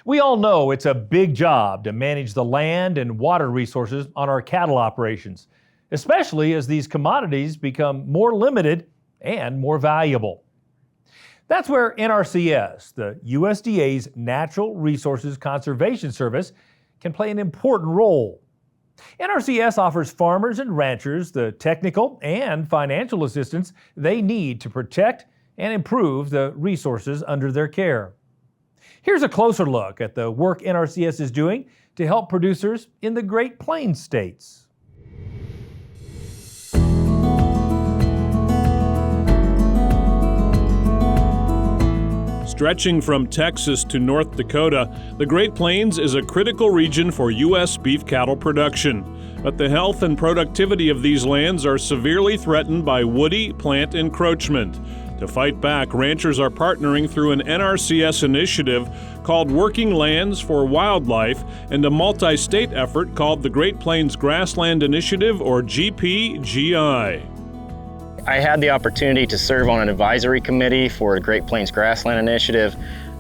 We all know it's a big job to manage the land and water resources on our cattle operations, especially as these commodities become more limited and more valuable. That's where NRCS, the USDA's Natural Resources Conservation Service, can play an important role. NRCS offers farmers and ranchers the technical and financial assistance they need to protect and improve the resources under their care. Here's a closer look at the work NRCS is doing to help producers in the Great Plains states. Stretching from Texas to North Dakota, the Great Plains is a critical region for U.S. beef cattle production. But the health and productivity of these lands are severely threatened by woody plant encroachment. To fight back, ranchers are partnering through an NRCS initiative called Working Lands for Wildlife and a multi-state effort called the Great Plains Grassland Initiative, or GPGI. I had the opportunity to serve on an advisory committee for the Great Plains Grassland Initiative.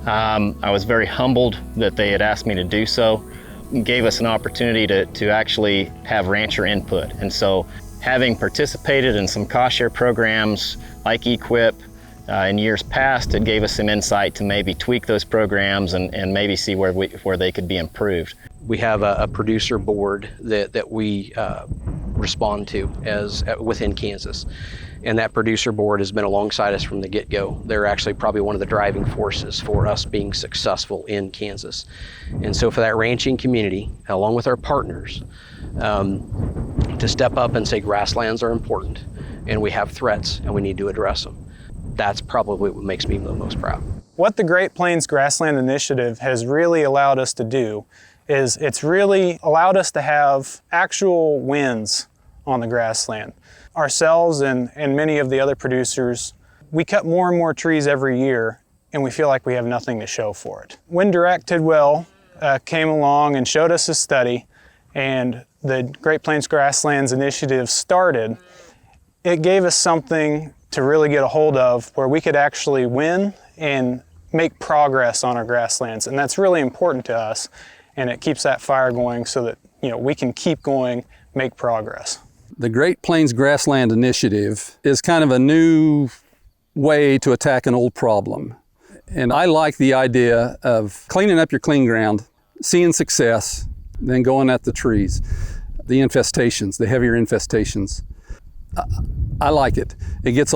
I was very humbled that they had asked me to do so. It gave us an opportunity to actually have rancher input. And so having participated in some cost share programs like EQIP in years past, it gave us some insight to maybe tweak those programs and maybe see where they could be improved. We have a producer board that we respond to within Kansas. And that producer board has been alongside us from the get-go. They're actually probably one of the driving forces for us being successful in Kansas. And so for that ranching community, along with our partners, to step up and say grasslands are important and we have threats and we need to address them. That's probably what makes me the most proud. What the Great Plains Grassland Initiative has really allowed us to do is it's really allowed us to have actual wins on the grassland. Ourselves and many of the other producers, we cut more and more trees every year and we feel like we have nothing to show for it. When Direct Tidwell came along and showed us a study and the Great Plains Grasslands Initiative started, it gave us something to really get a hold of where we could actually win and make progress on our grasslands. And that's really important to us, and it keeps that fire going so that we can keep going, make progress. The Great Plains Grassland Initiative is kind of a new way to attack an old problem. And I like the idea of cleaning up your clean ground, seeing success, then going at the trees, the infestations, the heavier infestations. I like it. It gets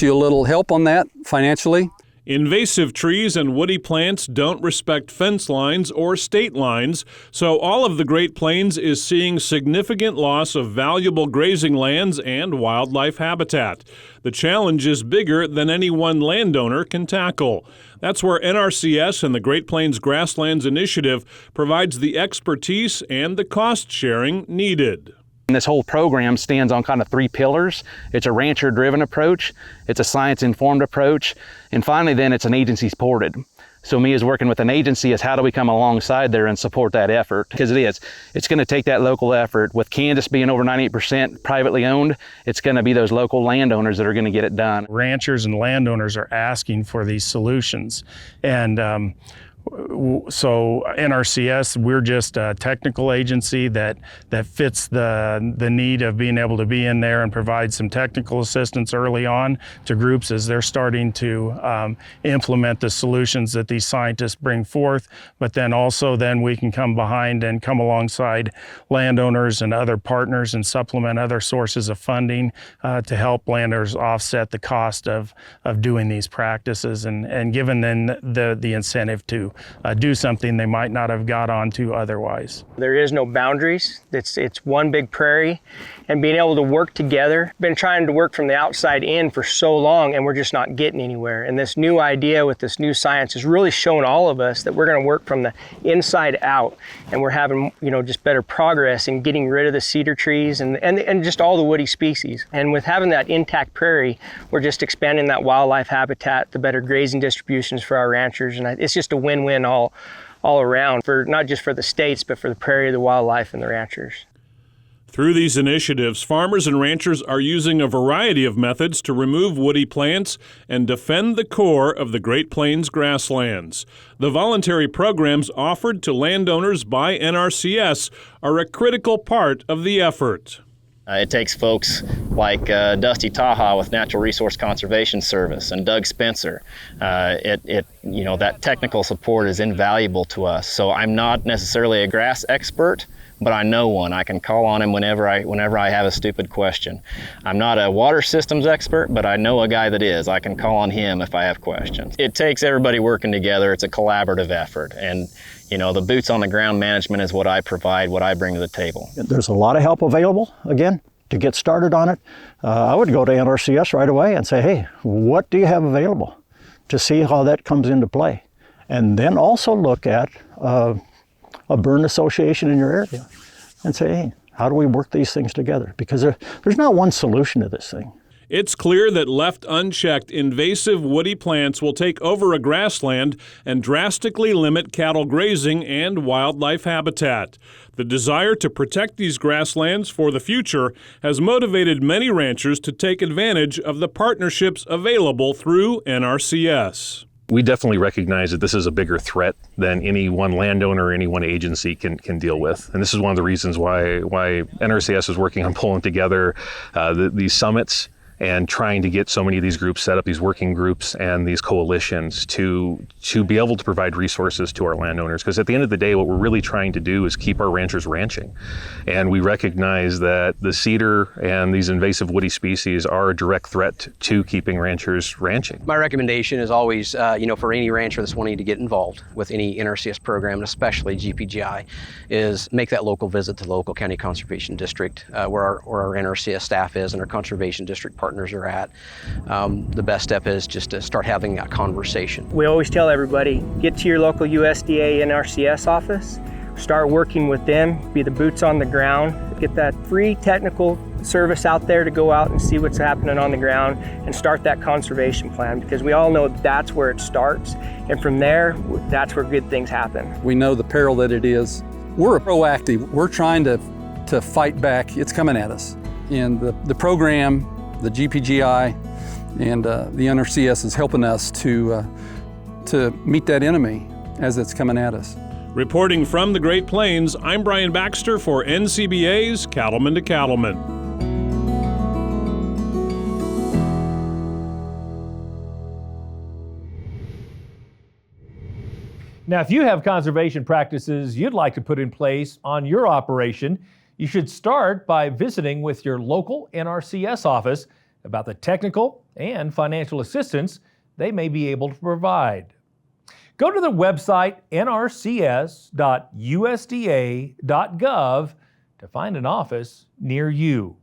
you a little help on that financially. Invasive trees and woody plants don't respect fence lines or state lines, so all of the Great Plains is seeing significant loss of valuable grazing lands and wildlife habitat. The challenge is bigger than any one landowner can tackle. That's where NRCS and the Great Plains Grasslands Initiative provides the expertise and the cost sharing needed. This whole program stands on kind of three pillars. It's a rancher-driven approach, it's a science-informed approach, and finally then it's an agency-supported. So me as working with an agency is how do we come alongside there and support that effort? Because it's going to take that local effort. With Kansas being over 98% privately owned, it's going to be those local landowners that are going to get it done. Ranchers and landowners are asking for these solutions. And so NRCS, we're just a technical agency that fits the need of being able to be in there and provide some technical assistance early on to groups as they're starting to implement the solutions that these scientists bring forth. But then also we can come behind and come alongside landowners and other partners and supplement other sources of funding to help landowners offset the cost of doing these practices and given them the incentive to do something they might not have got onto otherwise. There is no boundaries. It's one big prairie, and being able to work together. Been trying to work from the outside in for so long, and we're just not getting anywhere. And this new idea with this new science has really shown all of us that we're going to work from the inside out, and we're having just better progress in getting rid of the cedar trees and just all the woody species. And with having that intact prairie, we're just expanding that wildlife habitat, the better grazing distributions for our ranchers, and it's just a win-win all around, for not just for the states, but for the prairie, the wildlife, and the ranchers. Through these initiatives, farmers and ranchers are using a variety of methods to remove woody plants and defend the core of the Great Plains grasslands. The voluntary programs offered to landowners by NRCS are a critical part of the effort. It takes folks like Dusty Taha with Natural Resource Conservation Service and Doug Spencer. That technical support is invaluable to us. So I'm not necessarily a grass expert, but I know one. I can call on him whenever I have a stupid question. I'm not a water systems expert, but I know a guy that is. I can call on him if I have questions. It takes everybody working together. It's a collaborative effort. And the boots on the ground management is what I provide, what I bring to the table. There's a lot of help available, again, to get started on it. I would go to NRCS right away and say, hey, what do you have available, to see how that comes into play. And then also look at a burn association in your area and say, hey, how do we work these things together? Because there's not one solution to this thing. It's clear that left unchecked, invasive woody plants will take over a grassland and drastically limit cattle grazing and wildlife habitat. The desire to protect these grasslands for the future has motivated many ranchers to take advantage of the partnerships available through NRCS. We definitely recognize that this is a bigger threat than any one landowner or any one agency can deal with. And this is one of the reasons why NRCS is working on pulling together these summits and trying to get so many of these groups set up, these working groups and these coalitions to be able to provide resources to our landowners. Because at the end of the day, what we're really trying to do is keep our ranchers ranching. And we recognize that the cedar and these invasive woody species are a direct threat to keeping ranchers ranching. My recommendation is always, for any rancher that's wanting to get involved with any NRCS program, and especially GPGI, is make that local visit to the local county conservation district where our NRCS staff is and our conservation district partners are at. The best step is just to start having that conversation. We always tell everybody, get to your local USDA NRCS office, start working with them, be the boots on the ground, get that free technical service out there to go out and see what's happening on the ground and start that conservation plan, because we all know that's where it starts, and from there, that's where good things happen. We know the peril that it is. We're proactive. We're trying to fight back. It's coming at us. And the program, the GPGI, and the NRCS is helping us to meet that enemy as it's coming at us. Reporting from the Great Plains, I'm Brian Baxter for NCBA's Cattleman to Cattleman. Now, if you have conservation practices you'd like to put in place on your operation, you should start by visiting with your local NRCS office about the technical and financial assistance they may be able to provide. Go to the website nrcs.usda.gov to find an office near you.